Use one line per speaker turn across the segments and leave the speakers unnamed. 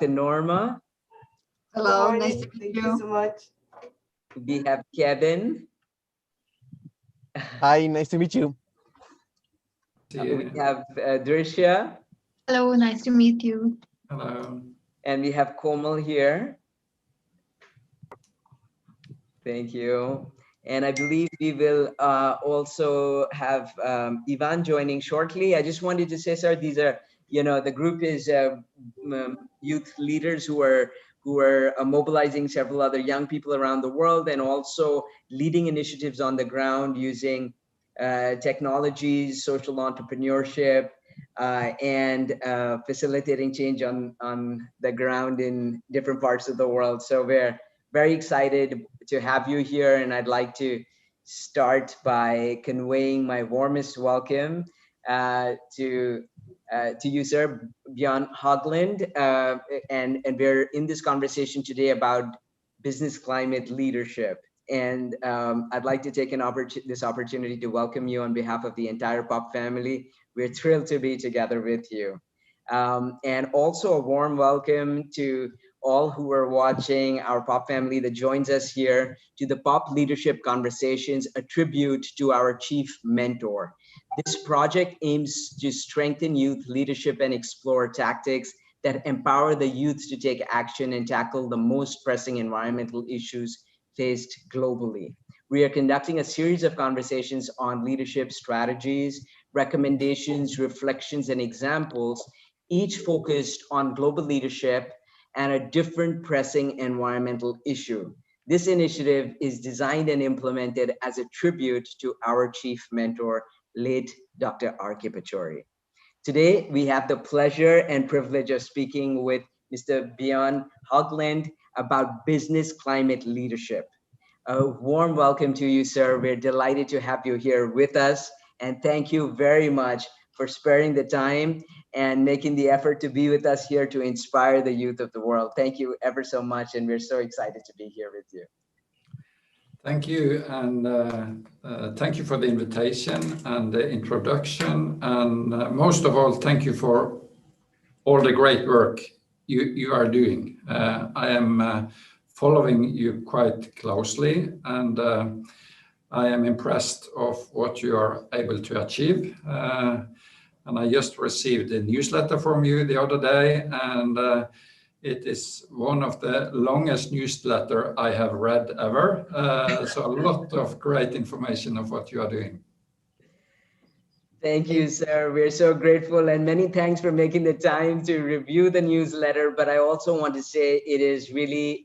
Dr. Norma.
Hello, nice to meet you.
Thank you so much.
We have Kevin.
Hi, nice to meet you.
We have Drisha.
Hello, nice to meet you.
Hello.
And we have Komal here. Thank you. And I believe we will also have Ivan joining shortly. I just wanted to say, sir, these are, the group is youth leaders who are mobilizing several other young people around the world and also leading initiatives on the ground using technologies, social entrepreneurship, and facilitating change on the ground in different parts of the world. So we're very excited to have you here, and I'd like to start by conveying my warmest welcome to you, sir, Bjørn Haugland, and we're in this conversation today about business climate leadership. And I'd like to take this opportunity to welcome you on behalf of the entire POP family. We're thrilled to be together with you. And also a warm welcome to all who are watching, our POP family that joins us here to the POP Leadership Conversations, a tribute to our chief mentor. This project aims to strengthen youth leadership and explore tactics that empower the youth to take action and tackle the most pressing environmental issues faced globally. We are conducting a series of conversations on leadership strategies, recommendations, reflections, and examples, each focused on global leadership and a different pressing environmental issue. This initiative is designed and implemented as a tribute to our chief mentor, late Dr. R.K. Pachauri. Today, we have the pleasure and privilege of speaking with Mr. Bjørn Haugland about business climate leadership. A warm welcome to you, sir. We're delighted to have you here with us. And thank you very much for sparing the time and making the effort to be with us here to inspire the youth of the world. Thank you ever so much. And we're so excited to be here with you.
Thank you. And thank you for the invitation and the introduction. And most of all, thank you for all the great work you are doing. I am following you quite closely, and I am impressed of what you are able to achieve. And I just received a newsletter from you the other day, and it is one of the longest newsletter I have read ever. So a lot of great information of what you are doing.
Thank you, sir. We're so grateful, and many thanks for making the time to review the newsletter. But I also want to say it is really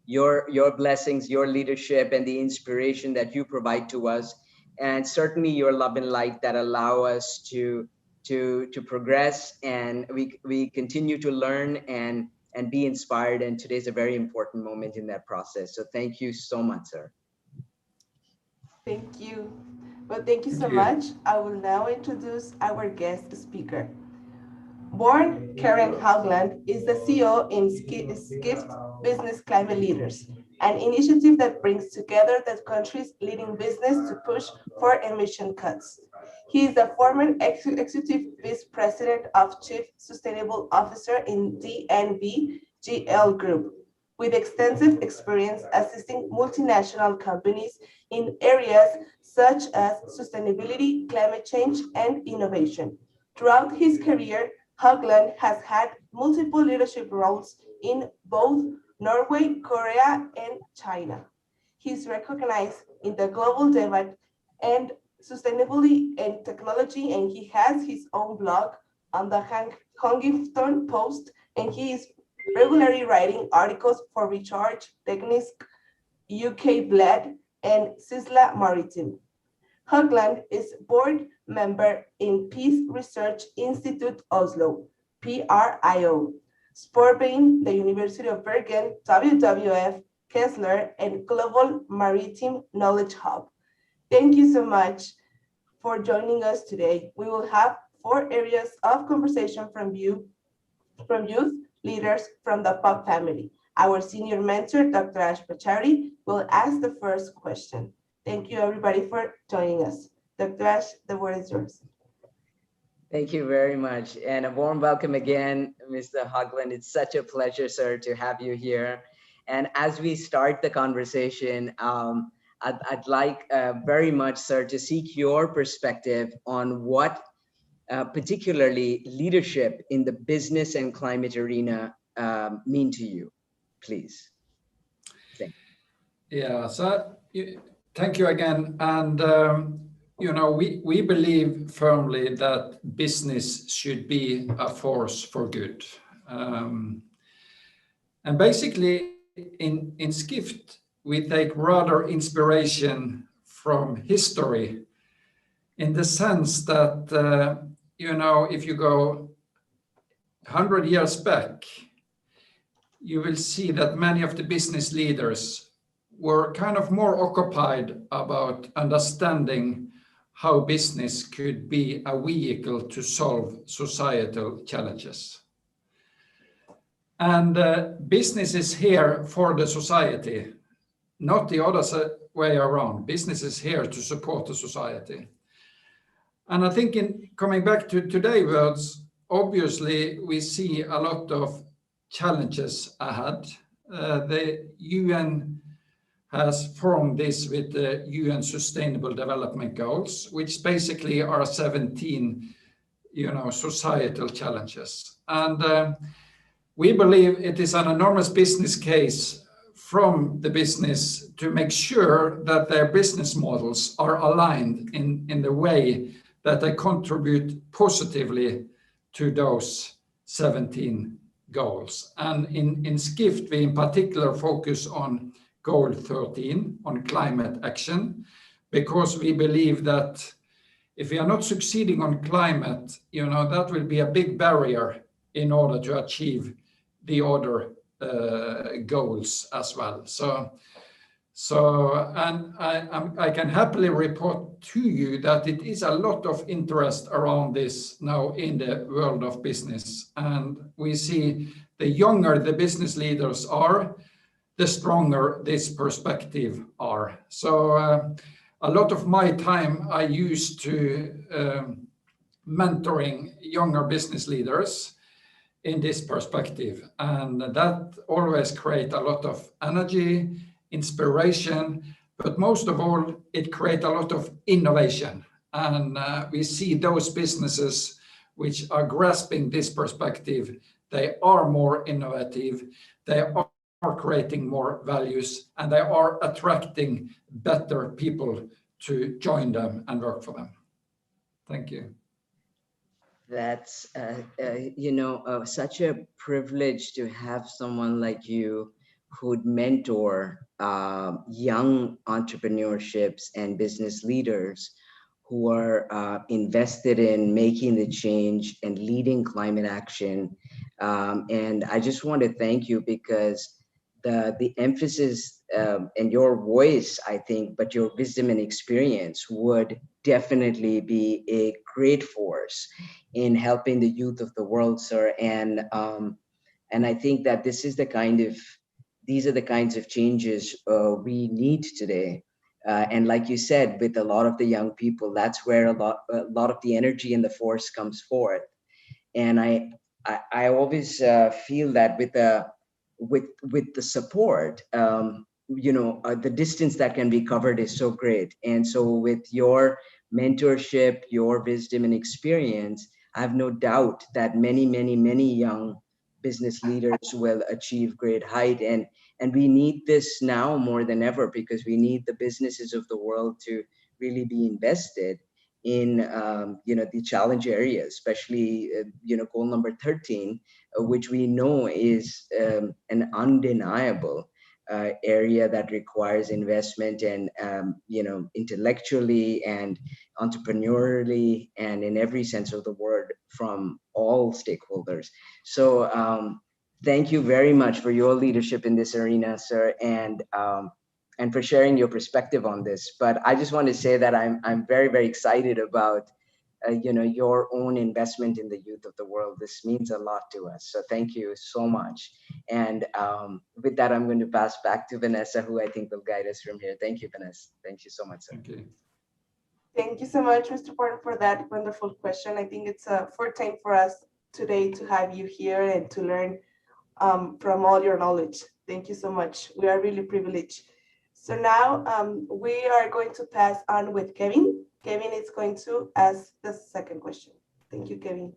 your blessings, your leadership, and the inspiration that you provide to us, and certainly your love and light that allow us to progress, and we continue to learn and be inspired. And today's a very important moment in that process. So thank you so much, sir.
Thank you. Well, thank you so much. I will now introduce our guest speaker. Bjørn Kjærand Haugland is the CEO in Skift Business Climate Leaders, an initiative that brings together the country's leading business to push for emission cuts. He is the former Executive Vice President of Chief Sustainable Officer in DNV GL Group, with extensive experience assisting multinational companies in areas such as sustainability, climate change, and innovation. Throughout his career, Haugland has had multiple leadership roles in both Norway, Korea, and China. He is recognized in the global debate and sustainability and technology, and he has his own blog on the Huffington Post, and he is regularly writing articles for Recharge, Teknisk, Ukeblad, and Sysla Maritime. Haugland is board member in Peace Research Institute Oslo, PRIO, Sporveien, the University of Bergen, WWF, Kezzler, and Global Maritime Knowledge Hub. Thank you so much for joining us today. We will have 4 areas of conversation from youth leaders from the POP family. Our senior mentor, Dr. Pachauri, will ask the first question. Thank you, everybody, for joining us. Dr. Ash, the word is yours.
Thank you very much. And a warm welcome again, Mr. Haugland. It's such a pleasure, sir, to have you here. And as we start the conversation, I'd like very much, sir, to seek your perspective on what particularly leadership in the business and climate arena mean to you, please. Thank you.
Yeah, so thank you again. And we believe firmly that business should be a force for good. And basically in Skift, we take rather inspiration from history in the sense that, if you go 100 years back, you will see that many of the business leaders were kind of more occupied about understanding how business could be a vehicle to solve societal challenges. And business is here for the society, not the other way around. Business is here to support the society. And I think in coming back to today's words, obviously we see a lot of challenges ahead. The UN has formed this with the UN Sustainable Development Goals, which basically are 17, societal challenges. And we believe it is an enormous business case from the business to make sure that their business models are aligned in the way that they contribute positively to those 17 goals. And in Skift, we in particular focus on Goal 13 on climate action, because we believe that if we are not succeeding on climate, that will be a big barrier in order to achieve the other goals as well. And I can happily report to you that it is a lot of interest around this now in the world of business. And we see the younger the business leaders are, the stronger this perspective are. So a lot of my time I use to mentoring younger business leaders in this perspective. And that always creates a lot of energy, inspiration, but most of all, it creates a lot of innovation. And we see those businesses which are grasping this perspective, they are more innovative, they are creating more values, and they are attracting better people to join them and work for them. Thank you.
That's, such a privilege to have someone like you who'd mentor young entrepreneurships and business leaders who are invested in making the change and leading climate action. And I just want to thank you because the emphasis and your voice, I think, but your wisdom and experience would definitely be a great force in helping the youth of the world, sir. And I think that these are the kinds of changes we need today. And like you said, with a lot of the young people, that's where a lot of the energy and the force comes forth. And I always feel that with the support, the distance that can be covered is so great. And so with your mentorship, your wisdom and experience, I have no doubt that many, many, many young business leaders will achieve great height. And we need this now more than ever, because we need the businesses of the world to really be invested in the challenge areas, especially goal number 13, which we know is an undeniable area that requires investment and intellectually and entrepreneurially and in every sense of the word from all stakeholders. So thank you very much for your leadership in this arena, sir, and for sharing your perspective on this. But I just want to say that I'm very, very excited about your own investment in the youth of the world. This means a lot to us. So thank you so much. And with that, I'm going to pass back to Vanessa, who I think will guide us from here. Thank you, Vanessa. Thank you so much, sir.
Thank you.
Thank you so much, Mr. Porter, for that wonderful question. I think it's a forte for us today to have you here and to learn from all your knowledge. Thank you so much. We are really privileged. So now we are going to pass on with Kevin. Kevin is going to ask the second question. Thank you, Kevin.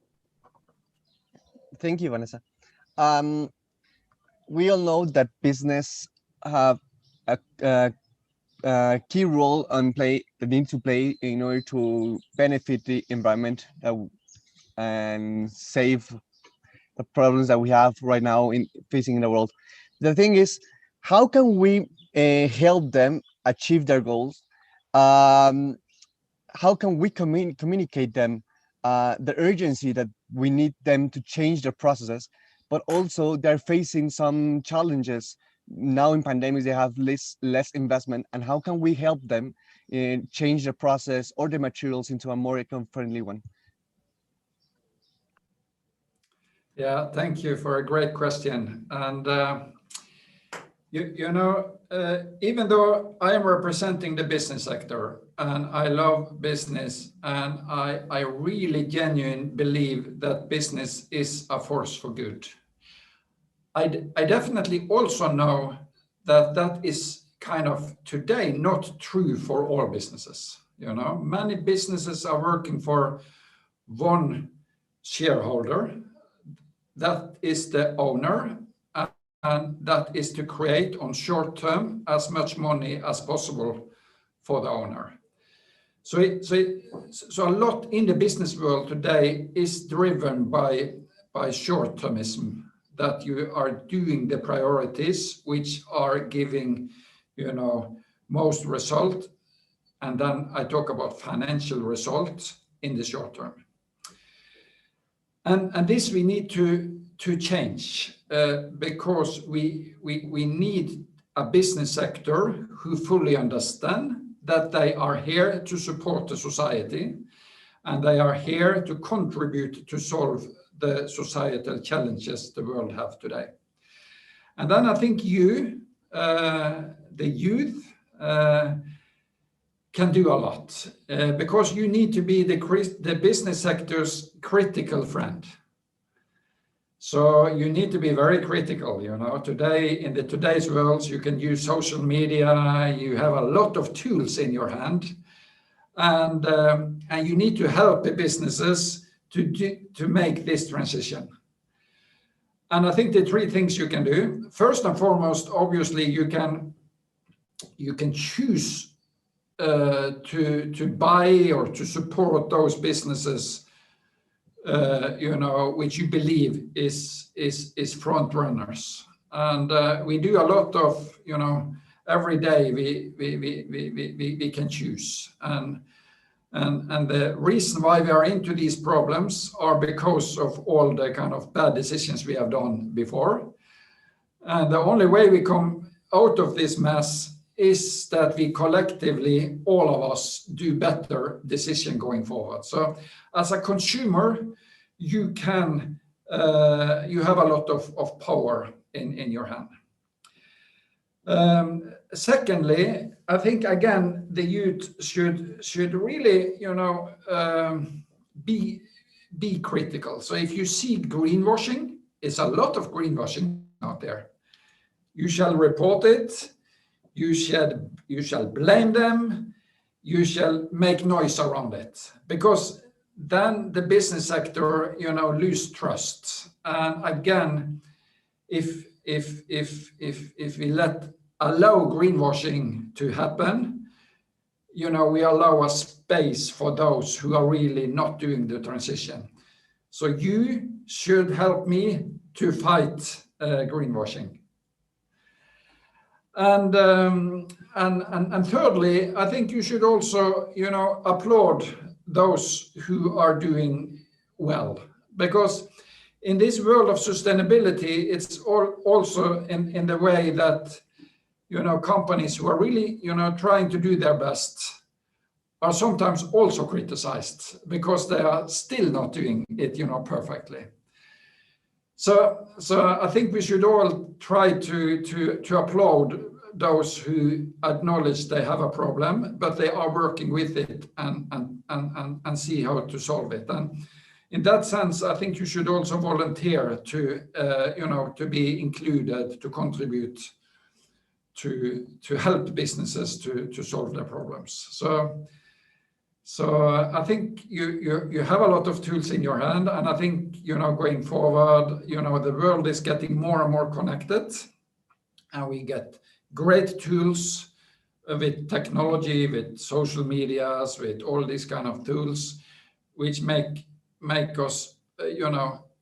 Thank you, Vanessa. We all know that business have a key role they need to play in order to benefit the environment and save the problems that we have right now facing in the world. The thing is, how can we help them achieve their goals? How can we communicate them the urgency that we need them to change their processes, but also they're facing some challenges now in pandemics. They have less investment, and how can we help them change the process or the materials into a more eco-friendly one?
Yeah, thank you for a great question. And even though I am representing the business sector and I love business, and I really genuinely believe that business is a force for good, I definitely also know that that is kind of today not true for all businesses. Many businesses are working for one shareholder, that is the owner, and that is to create on short term as much money as possible for the owner. So a lot in the business world today is driven by short-termism, that you are doing the priorities which are giving, most result. And then I talk about financial results in the short term. And this we need to change because we need a business sector who fully understand that they are here to support the society, and they are here to contribute to solve the societal challenges the world have today. And then I think the youth, can do a lot because you need to be the business sector's critical friend. So you need to be very critical. Today, in today's world, you can use social media, you have a lot of tools in your hand, and you need to help the businesses to make this transition. And I think the three things you can do: first and foremost, obviously, you can choose to buy or to support those businesses, which you believe is front runners. And we do a lot of, every day we can choose. And the reason why we are into these problems are because of all the kind of bad decisions we have done before. And the only way we come out of this mess is that we collectively, all of us, do better decision going forward. So as a consumer, you have a lot of power in your hand. Secondly, I think again the youth should really be critical. So if you see greenwashing, it's a lot of greenwashing out there. You shall report it. You shall blame them. You shall make noise around it, because then the business sector lose trust. And again, if we allow greenwashing to happen, we allow a space for those who are really not doing the transition. So you should help me to fight greenwashing. And thirdly, I think you should also, applaud those who are doing well, because in this world of sustainability, it's also in the way that, companies who are really, trying to do their best are sometimes also criticized because they are still not doing it, perfectly. So I think we should all try to applaud those who acknowledge they have a problem, but they are working with it and see how to solve it. And in that sense, I think you should also volunteer to, to be included, to contribute, to help businesses to solve their problems. So I think you have a lot of tools in your hand, and I think, going forward, the world is getting more and more connected, and we get great tools with technology, with social medias, with all these kind of tools, which make us,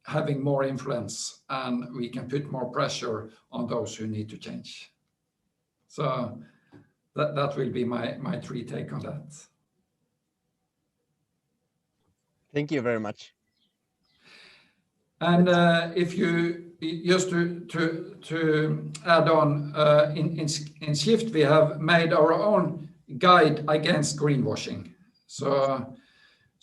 having more influence, and we can put more pressure on those who need to change. So that will be my 3 take on that.
Thank you very much.
And if you just to add on, in Skift we have made our own guide against greenwashing. So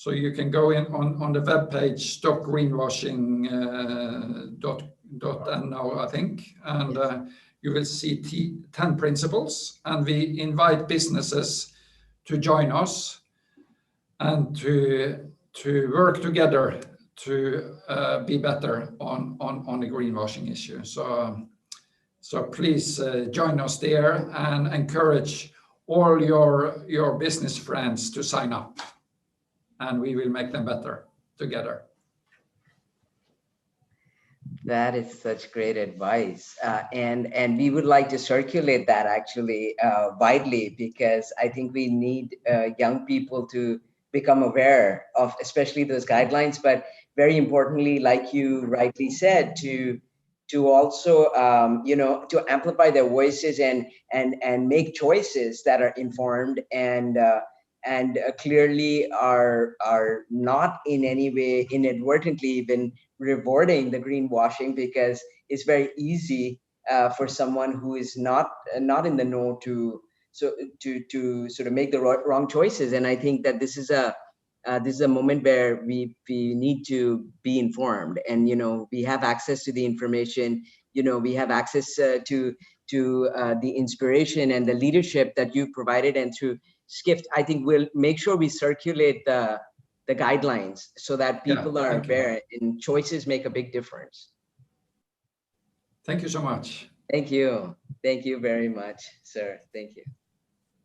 you can go in on the web page stopgreenwashing.no, I think, and you will see 10 principles, and we invite businesses to join us and to work together to be better on the greenwashing issue. So please join us there and encourage all your business friends to sign up, and we will make them better together.
That is such great advice, and we would like to circulate that actually widely, because I think we need young people to become aware of especially those guidelines, but very importantly, like you rightly said, to also to amplify their voices and make choices that are informed and clearly are not in any way inadvertently even rewarding the greenwashing, because it's very easy for someone who is not in the know to sort of make the wrong choices. And I think that this is a moment where we need to be informed, and we have access to the information, we have access to the inspiration and the leadership that you've provided, and through Skift, I think we'll make sure we circulate the guidelines so that people are aware, and choices make a big difference.
Thank you so much.
Thank you very much, sir. Thank you.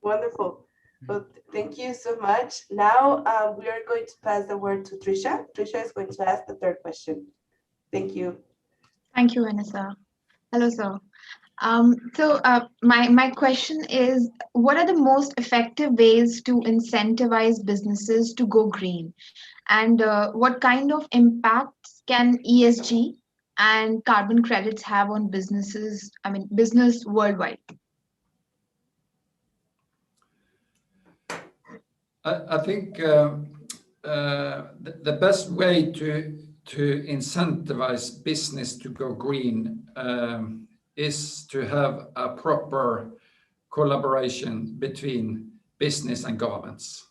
Wonderful. Well, thank you so much. Now we are going to pass the word to Trisha. Trisha is going to ask the 3rd question. Thank you.
Thank you, Vanessa. Hello, sir. My question is, what are the most effective ways to incentivize businesses to go green? And what kind of impacts can ESG and carbon credits have on business worldwide?
I think the best way to incentivize business to go green is to have a proper collaboration between business and governments.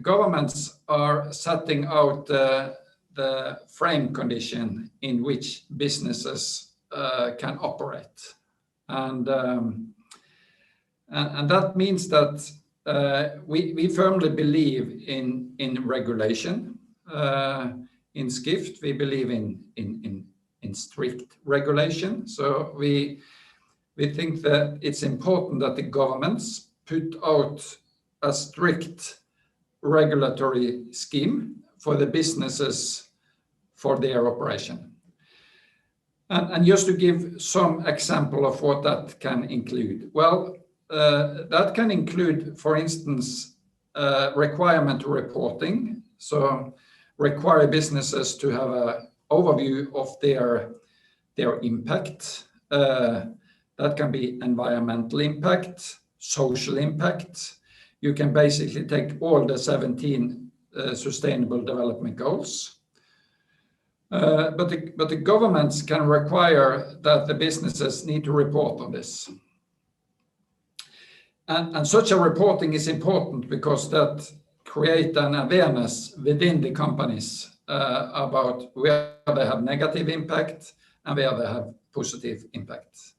Governments are setting out the frame condition in which businesses can operate, and that means that we firmly believe in regulation. In Skift, we believe in strict regulation. So we think that it's important that the governments put out a strict regulatory scheme for the businesses for their operation. And just to give some example of what that can include. Well, that can include, for instance, requirement reporting. So require businesses to have an overview of their impact. That can be environmental impact, social impact. You can basically take all the 17 Sustainable Development Goals. But the governments can require that the businesses need to report on this. And such a reporting is important because that creates an awareness within the companies about where they have negative impact and where they have positive impact.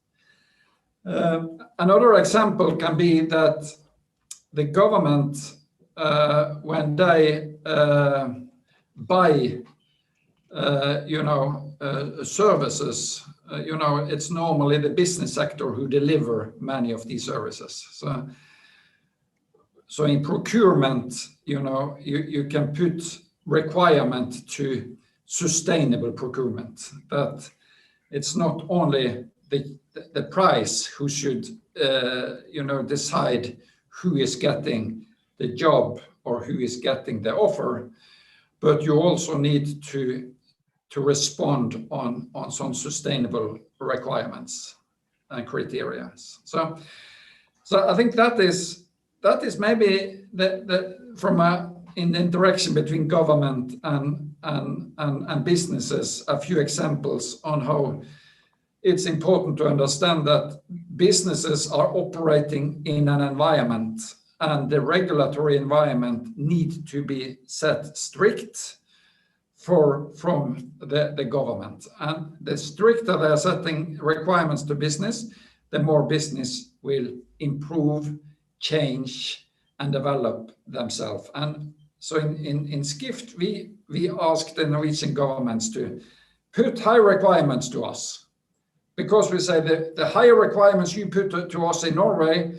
Another example can be that the government, when they buy, services, it's normally the business sector who deliver many of these services. So in procurement, you can put requirement to sustainable procurement, that it's not only the price who should decide who is getting the job or who is getting the offer, but you also need to respond on some sustainable requirements and criteria. So I think that is maybe in the interaction between government and businesses, a few examples on how it's important to understand that businesses are operating in an environment, and the regulatory environment need to be set strict from the government. And the stricter they are setting requirements to business, the more business will improve, change, and develop themselves. And so in Skift, we ask the Norwegian governments to put high requirements to us, because we say that the higher requirements you put to us in Norway,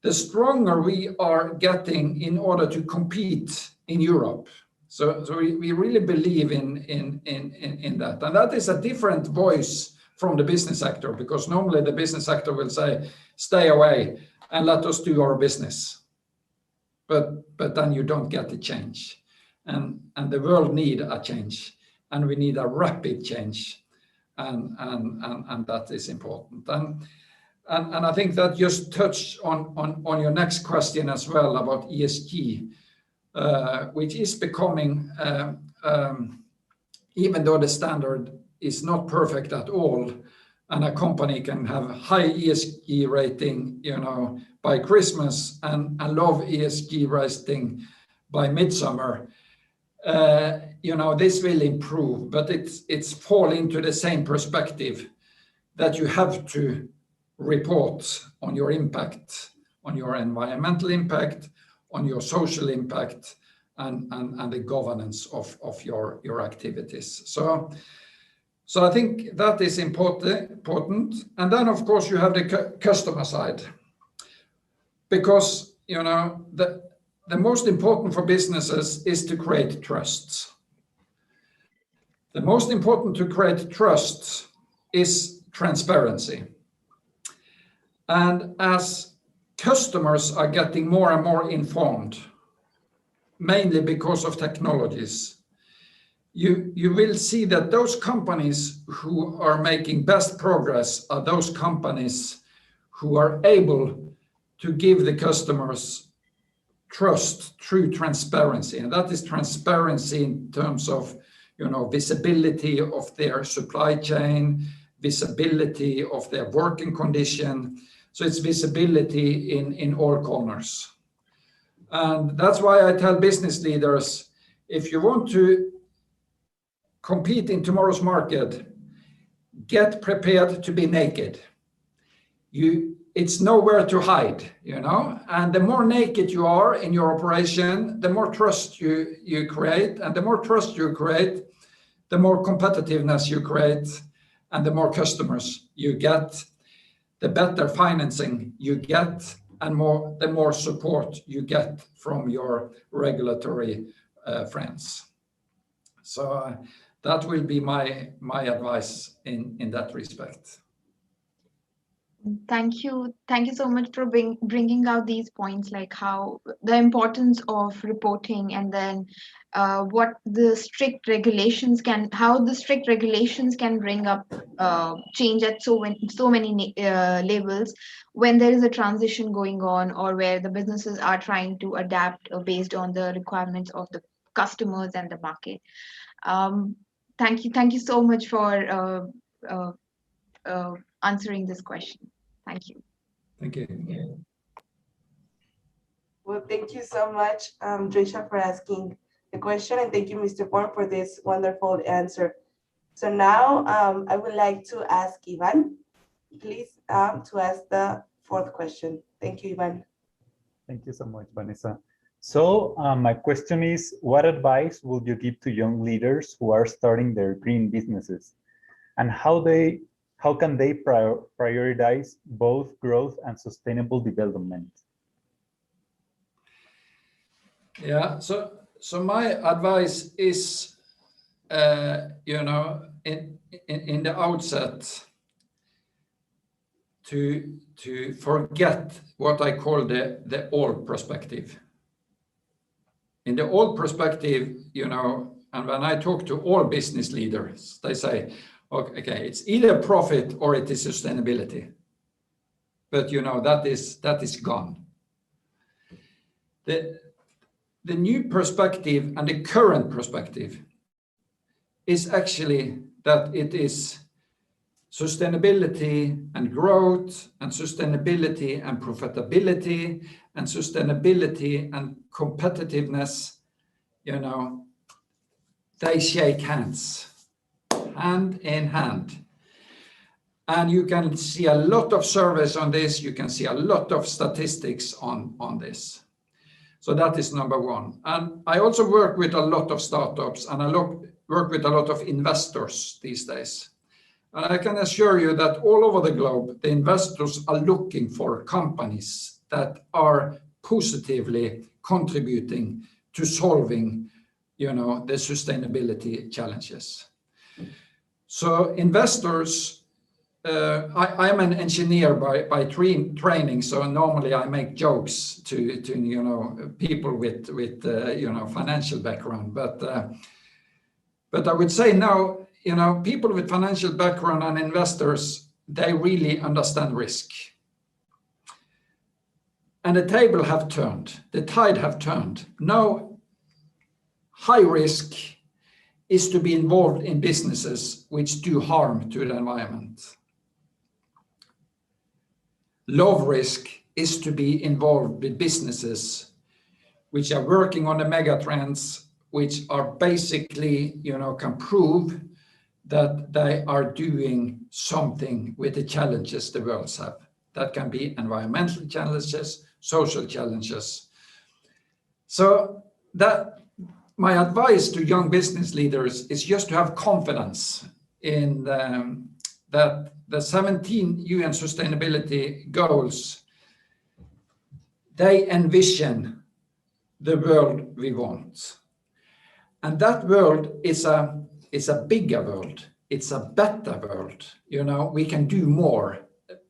the stronger we are getting in order to compete in Europe. So we really believe in that. And that is a different voice from the business sector, because normally the business sector will say, stay away and let us do our business. But then you don't get the change. And the world need a change, and we need a rapid change. And that is important. And I think that just touched on your next question as well about ESG, which is becoming, even though the standard is not perfect at all, and a company can have high ESG rating, by Christmas and a low ESG rating by midsummer, this will improve, but it's fall into the same perspective that you have to report on your impact, on your environmental impact, on your social impact, and the governance of your activities. So I think that is important. And then, of course, you have the customer side, because the most important for businesses is to create trust. The most important to create trust is transparency. And as customers are getting more and more informed, mainly because of technologies, you will see that those companies who are making best progress are those companies who are able to give the customers trust through transparency. And that is transparency in terms of visibility of their supply chain, visibility of their working condition. So it's visibility in all corners. And that's why I tell business leaders, if you want to compete in tomorrow's market, get prepared to be naked. It's nowhere to hide, and the more naked you are in your operation, the more trust you create, and the more trust you create, the more competitiveness you create, and the more customers you get, the better financing you get, and the more support you get from your regulatory friends. So that will be my advice in that respect.
Thank you so much for bringing out these points, like how the importance of reporting, and then what the strict regulations can bring up change at so many levels when there is a transition going on, or where the businesses are trying to adapt based on the requirements of the customers and the market. Thank you so much for answering this question. Thank you.
Thank you.
Well, thank you so much, Drisha, for asking the question, and thank you, Mr. Bjørn, for this wonderful answer. So now I would like to ask Ivan. please to ask the fourth question. Thank you, Ivan.
Thank you so much, Vanessa. So my question is, what advice would you give to young leaders who are starting their green businesses, and how can they prioritize both growth and sustainable development?
Yeah, so my advice is, you know, in the outset, to forget what I call the old perspective. In the old perspective, you know, and when I talk to all business leaders, they say, okay, it's either profit or it is sustainability. But you know, that is gone. The new perspective and the current perspective is actually that it is sustainability and growth, and sustainability and profitability, and sustainability and competitiveness, you know, they shake hands, hand in hand. And you can see a lot of surveys on this, you can see a lot of statistics on this. So that is number one. And I also work with a lot of startups, and I work with a lot of investors these days. And I can assure you that all over the globe, the investors are looking for companies that are positively contributing to solving, you know, the sustainability challenges. So investors, I'm an engineer by training, so normally I make jokes to you know, people with you know, financial background, but I would say now, you know, people with financial background and investors, they really understand risk. And the table have turned, the tide have turned. Now, high risk is to be involved in businesses which do harm to the environment. Low risk is to be involved with businesses which are working on the mega trends, which are basically, you know, can prove that they are doing something with the challenges the world have. That can be environmental challenges, social challenges. So that my advice to young business leaders is just to have confidence in that the 17 UN sustainability goals, they envision the world we want. And that world is a bigger world. It's a better world. You know, we can do more.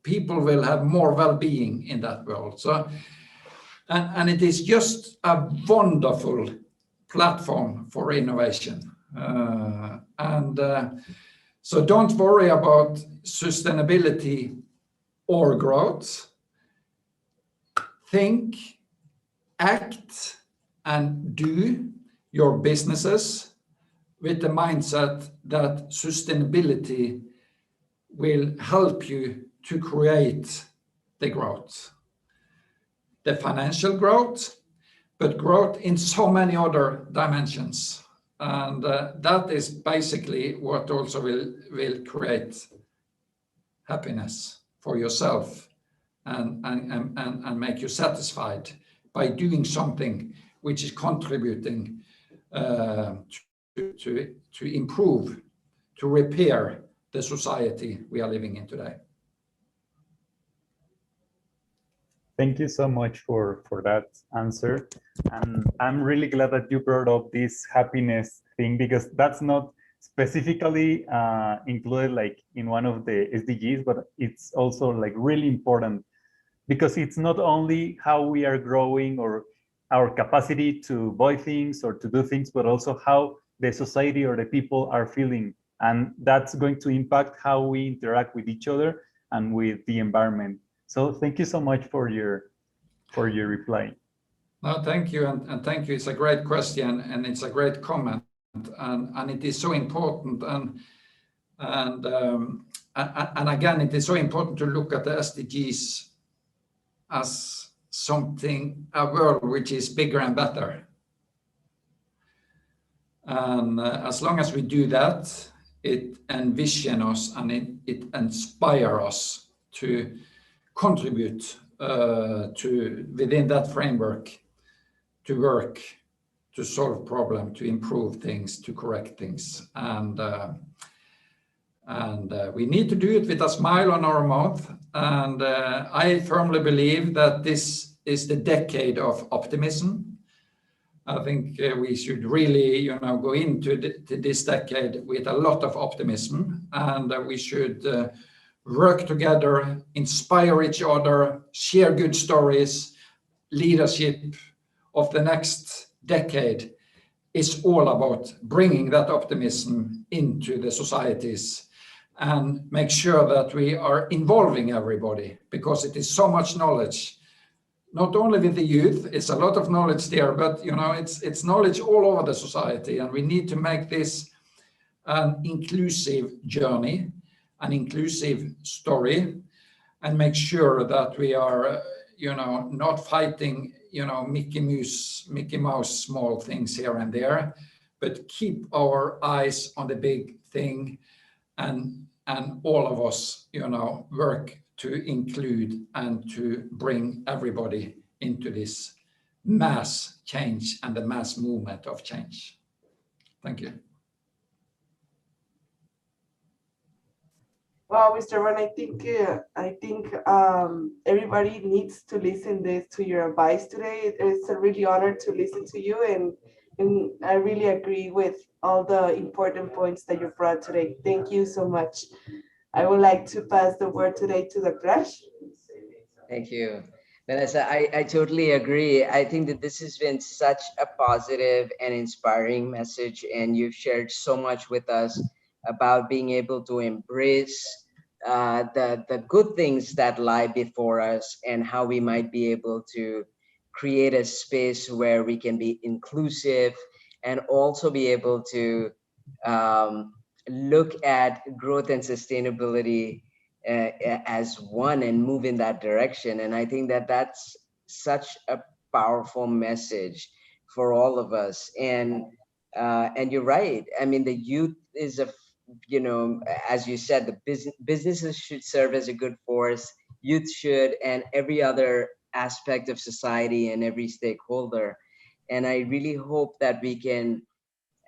People will have more well-being in that world. So, and it is just a wonderful platform for innovation. So don't worry about sustainability or growth. Think, act, and do your businesses with the mindset that sustainability will help you to create the growth, the financial growth, but growth in so many other dimensions. And that is basically what also will create happiness for yourself and make you satisfied by doing something which is contributing to improve, to repair the society we are living in today.
Thank you so much for that answer. And I'm really glad that you brought up this happiness thing, because that's not specifically included like in one of the SDGs, but it's also like really important, because it's not only how we are growing or our capacity to buy things or to do things, but also how the society or the people are feeling. And that's going to impact how we interact with each other and with the environment. So thank you so much for your reply.
No, thank you, and thank you. It's a great question, and it's a great comment, and it is so important. And again, it is so important to look at the SDGs as something, a world which is bigger and better. And as long as we do that, it envisions us and it inspires us to contribute to within that framework to work, to solve problems, to improve things, to correct things, and we need to do it with a smile on our mouth. And I firmly believe that this is the decade of optimism. I think we should really, go into this decade with a lot of optimism, and we should work together, inspire each other, share good stories. Leadership of the next decade is all about bringing that optimism into the societies and make sure that we are involving everybody, because it is so much knowledge, not only with the youth, it's a lot of knowledge there, but it's knowledge all over the society, and we need to make this an inclusive journey, an inclusive story, and make sure that we are not fighting Mickey Mouse small things here and there, but keep our eyes on the big thing, and all of us work to include and to bring everybody into this mass change and the mass movement of change. Thank you.
Well, Mr. Bjørn, I think everybody needs to listen to your advice today. It's a really honor to listen to you, and I really agree with all the important points that you brought today. Thank you so much. I would like to pass the word today to Dr. Ash.
Thank you, Vanessa. I totally agree. I think that this has been such a positive and inspiring message, and you've shared so much with us about being able to embrace the good things that lie before us, and how we might be able to create a space where we can be inclusive and also be able to look at growth and sustainability as one and move in that direction. And I think that that's such a powerful message for all of us. And you're right. I mean, the youth is as you said, the businesses should serve as a good force, youth should, and every other aspect of society and every stakeholder. And I really hope that we can,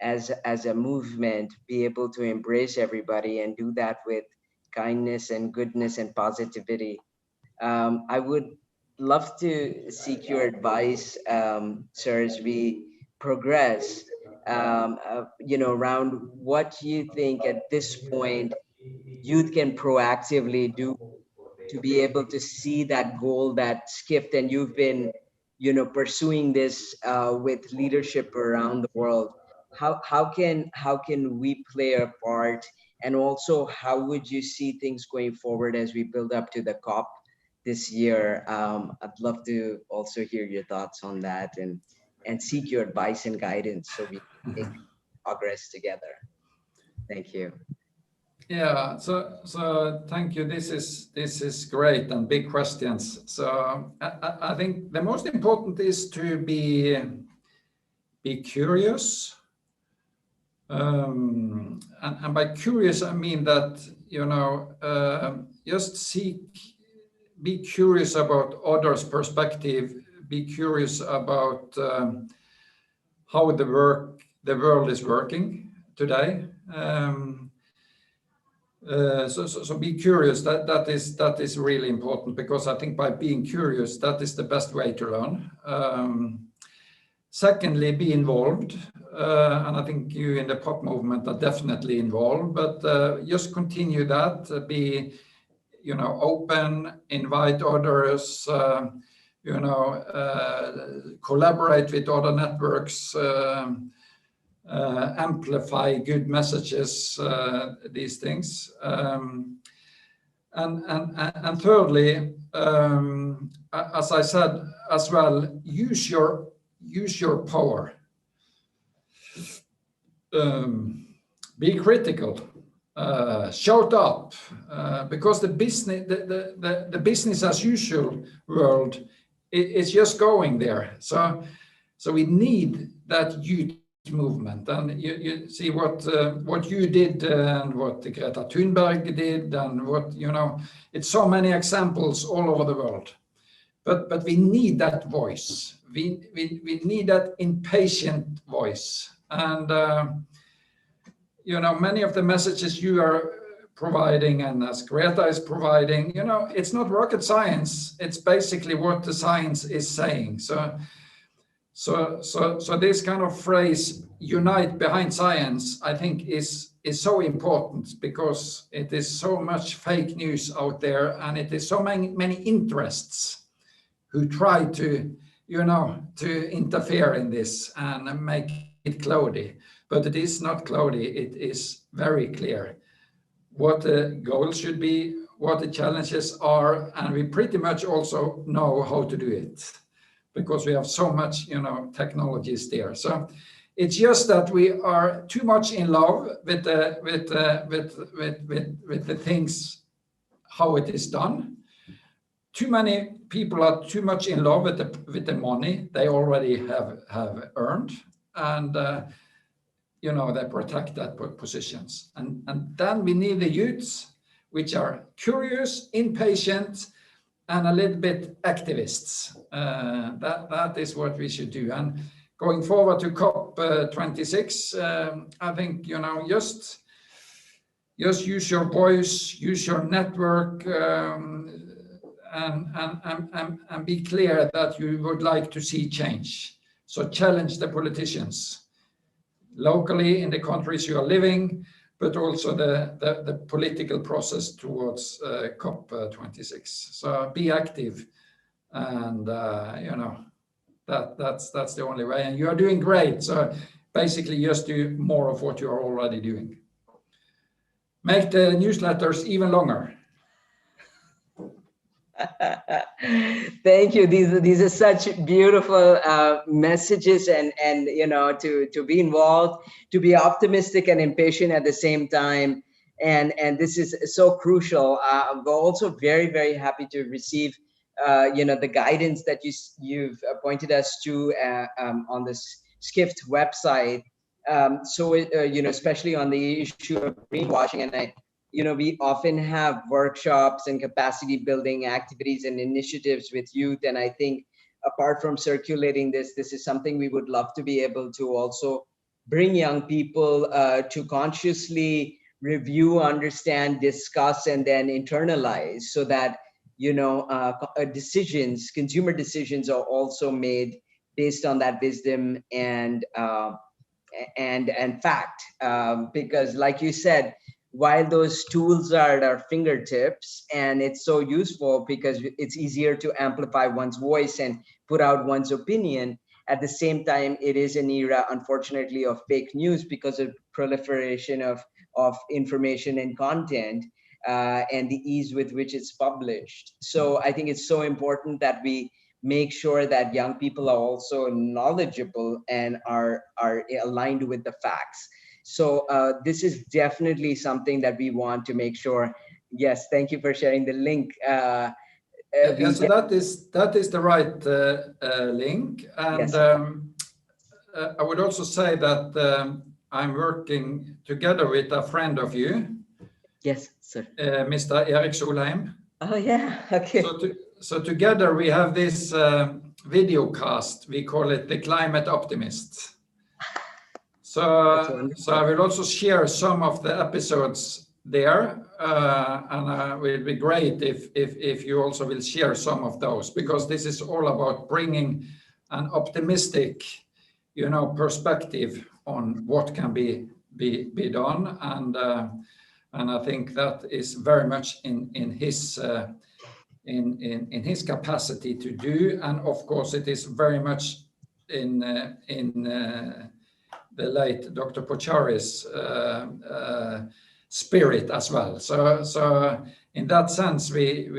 as a movement, be able to embrace everybody and do that with kindness and goodness and positivity. I would love to seek your advice, sir, as we progress, around what you think at this point youth can proactively do to be able to see that goal, that Skift, and you've been, pursuing this with leadership around the world. How can we play a part, and also how would you see things going forward as we build up to the COP this year? I'd love to also hear your thoughts on that, and seek your advice and guidance so we can make progress together. Thank you.
Yeah, so thank you. This is great and big questions. So I think the most important is to be curious. And by curious, I mean that, just be curious about others' perspective, be curious about how the world is working today. So be curious. That is really important, because I think by being curious, that is the best way to learn. Secondly, be involved, and I think you in the pop movement are definitely involved. But just continue that. Be open, invite others. Collaborate with other networks. Amplify good messages, these things, and thirdly, as I said as well, use your power. Be critical. Shout up, because the business as usual world is just going there. So we need that youth movement, and you see what you did and what Greta Thunberg did, and what, you know, it's so many examples all over the world. But we need that voice. We need that impatient voice. And you know, many of the messages you are providing, and as Greta is providing, you know, it's not rocket science. It's basically what the science is saying. So this kind of phrase, unite behind science, I think is so important, because it is so much fake news out there, and it is so many interests who try to, you know, to interfere in this and make it cloudy. But it is not cloudy, it is very clear what the goals should be, what the challenges are, and we pretty much also know how to do it, because we have so much, you know, technologies there. So it's just that we are too much in love with the things, how it is done. Too many people are too much in love with the money they already have earned, and you know, they protect that positions. And then we need the youths, which are curious, impatient, and a little bit activists. That is what we should do. And going forward to COP26, I think, you know, just use your voice, use your network, and be clear that you would like to see change. So challenge the politicians locally in the countries you are living, but also the political process towards COP26. So be active, and you know, that's the only way. And you are doing great. So basically just do more of what you are already doing. Make the newsletters even longer.
Thank you. These are such beautiful messages, and you know, to be involved, to be optimistic and impatient at the same time, and this is so crucial. We're also very happy to receive you know, the guidance that you've pointed us to on this Skift website. So you know, especially on the issue of greenwashing, and you know, we often have workshops and capacity building activities and initiatives with youth. And I think apart from circulating this is something we would love to be able to also bring young people to consciously review, understand, discuss, and then internalize, so that, you know, decisions, consumer decisions, are also made based on that wisdom and fact. Because like you said, while those tools are at our fingertips, and it's so useful because it's easier to amplify one's voice and put out one's opinion, at the same time, it is an era, unfortunately, of fake news because of proliferation of information and content, and the ease with which it's published. So I think it's so important that we make sure that young people are also knowledgeable and are aligned with the facts. So this is definitely something that we want to make sure. Yes, thank you for sharing the link.
Yeah, so that is the right link. And
yes.
I would also say that I'm working together with a friend of you.
Yes, sir.
Mr. Erik Solheim.
Oh, yeah, okay.
So together we have this video cast. We call it The Climate Optimist. So I will also share some of the episodes there, and it will be great if you also will share some of those, because this is all about bringing an optimistic, you know, perspective on what can be done, and I think that is very much in his capacity to do, and of course it is very much in the late Dr. Pochari's spirit as well. So in that sense, we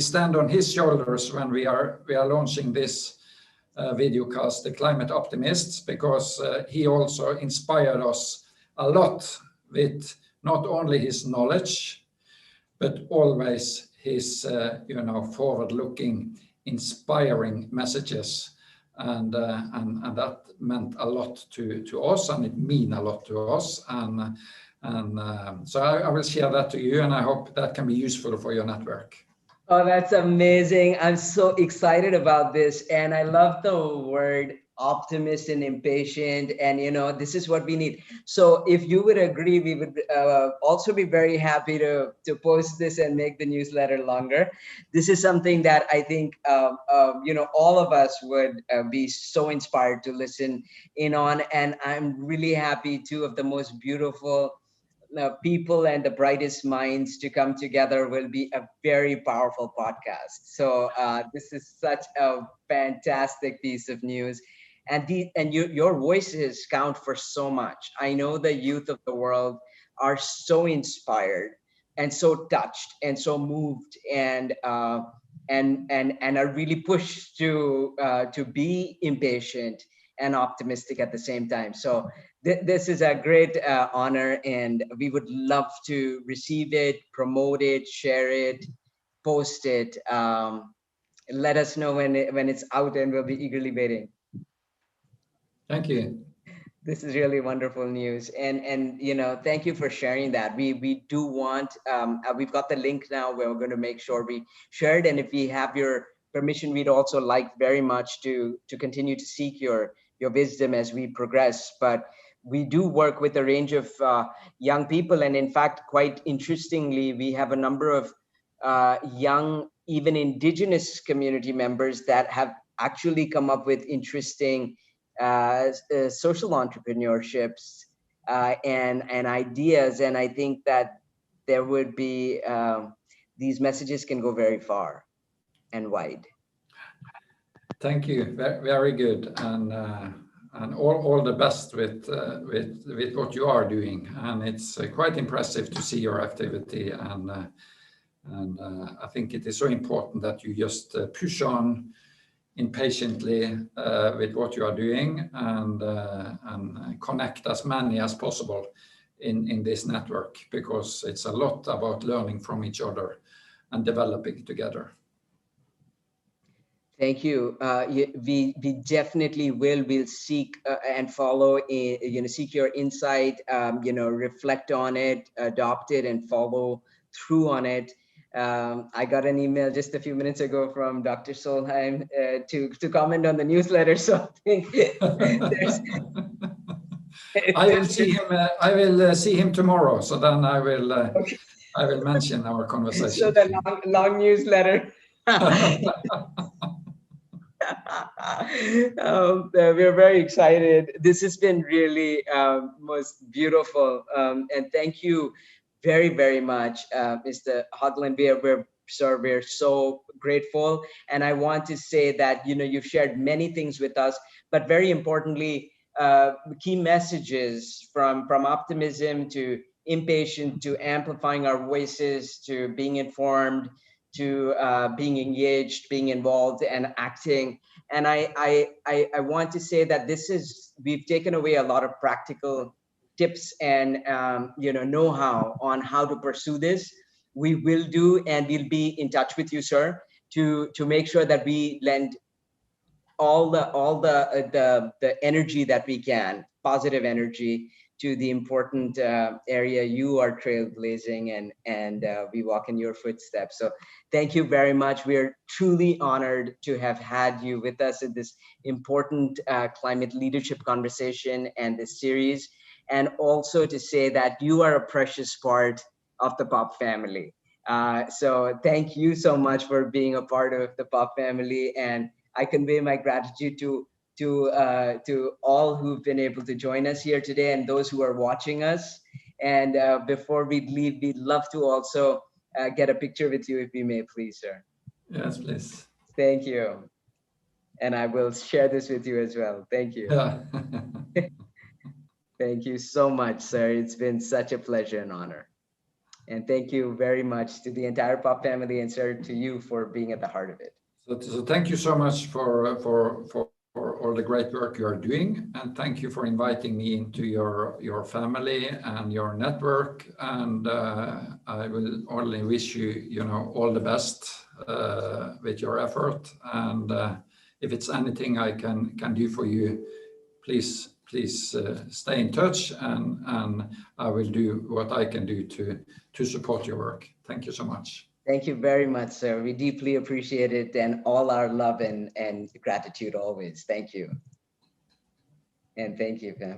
stand on his shoulders when we are launching this videocast, The Climate Optimists, because he also inspired us a lot with not only his knowledge, but always his you know, forward-looking, inspiring messages. and that meant a lot to us, and it mean a lot to us, and so I will share that to you, and I hope that can be useful for your network.
Oh, that's amazing. I'm so excited about this. And I love the word optimist and impatient. And, you know, this is what we need. So if you would agree, we would also be very happy to post this and make the newsletter longer. This is something that I think, you know, all of us would be so inspired to listen in on. And I'm really happy, two of the most beautiful people and the brightest minds to come together will be a very powerful podcast. So this is such a fantastic piece of news, and your voices count for so much. I know the youth of the world are so inspired and so touched and so moved and are really pushed to be impatient and optimistic at the same time. So this is a great honor, and we would love to receive it, promote it, share it, post it. Let us know when it's out, and we'll be eagerly waiting.
Thank you.
This is really wonderful news, and you know, thank you for sharing that. We do want we've got the link now. We're going to make sure we share it, and if we have your permission, we'd also like very much to continue to seek your wisdom as we progress. But we do work with a range of young people, and in fact, quite interestingly, we have a number of young, even indigenous community members that have actually come up with interesting social entrepreneurships and ideas. And I think that there would be, these messages can go very far and wide.
Thank you. Very good. And all the best with what you are doing. And it's quite impressive to see your activity. And I think it is so important that you just push on impatiently with what you are doing and connect as many as possible in this network, because it's a lot about learning from each other and developing together.
Thank you. We definitely will. We'll seek and follow. You know, seek your insight. You know, reflect on it, adopt it, and follow through on it. I got an email just a few minutes ago from Dr. Solheim to comment on the newsletter. So I think there's.
I will see him tomorrow. So then I will
Okay.
I will mention our conversation.
So the long newsletter. We're very excited. This has been really most beautiful, and thank you very, very much, Mr. Haugland. We're so grateful, and I want to say that, you know, you've shared many things with us, but very importantly, key messages from optimism to impatient to amplifying our voices to being informed to being engaged, being involved, and acting. And I want to say that we've taken away a lot of practical tips and you know, know-how on how to pursue this. We will do, and we'll be in touch with you, sir, to make sure that we lend all the energy that we can, positive energy, to the important area you are trailblazing, and we walk in your footsteps. So thank you very much. We're truly honored to have had you with us in this important climate leadership conversation and this series, and also to say that you are a precious part of the POP family. So thank you so much for being a part of the POP family, and I convey my gratitude to all who've been able to join us here today and those who are watching us. And before we leave, we'd love to also get a picture with you, if we may, please, sir.
Yes, please.
Thank you. And I will share this with you as well. Thank you.
Yeah.
Thank you so much, sir. It's been such a pleasure and honor. And thank you very much to the entire POP family, and sir, to you for being at the heart of it.
So thank you so much for all the great work you are doing, and thank you for inviting me into your family and your network. And I will only wish you, you know, all the best with your effort. And if it's anything I can do for you, please stay in touch, and I will do what I can do to support your work. Thank you so much.
Thank you very much, sir. We deeply appreciate it, and all our love and gratitude always. Thank you. And thank you, Pam.